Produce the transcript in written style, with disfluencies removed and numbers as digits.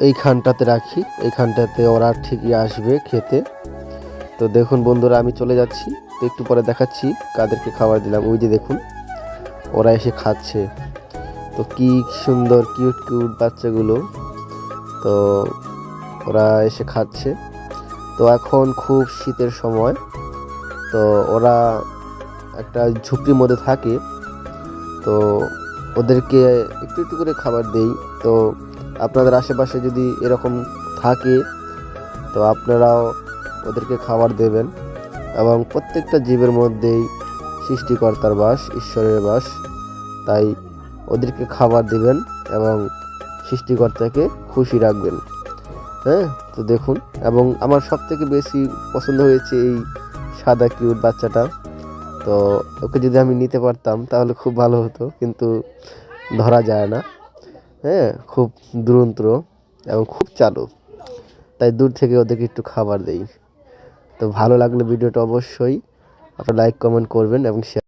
এইখানটাতে রাখি, এইখানটাতে ওরা ঠিকই আসবে খেতে। তো দেখুন বন্ধুরা, আমি চলে যাচ্ছি, তো একটু পরে দেখাচ্ছি কাদেরকে খাবার দিলাম। ওই যে দেখুন ওরা এসে খাচ্ছে। তো কি সুন্দর কিউট কিউট বাচ্চাগুলো, তো ওরা এসে খাচ্ছে। তো এখন খুব শীতের সময়, তো ওরা একটা ঝুপড়ির মধ্যে থাকে, তো ওদেরকে একটু একটু করে খাবার দেই। তো আপনাদের আশেপাশে যদি এরকম থাকে, তো আপনারাও ওদেরকে খাবার দেবেন। এবং প্রত্যেকটা জীবের মধ্যেই সৃষ্টিকর্তার বাস, ঈশ্বরের বাস, তাই ওদেরকে খাবার দিবেন এবং সৃষ্টিকর্তাকে খুশি রাখবেন। হ্যাঁ, তো দেখুন, এবং আমার সব থেকে বেশি পছন্দ হয়েছে এই সাদা কিউট বাচ্চাটা। তো ওকে যদি আমি নিতে পারতাম তাহলে খুব ভালো হতো, কিন্তু ধরা যায় না। হ্যাঁ, খুব দুরন্ত এবং খুব চালু, তাই দূর থেকে ওদেরকে একটু খাবার দেই। তো ভালো লাগলে ভিডিওটা অবশ্যই আপনারা লাইক কমেন্ট করবেন এবং শেয়ার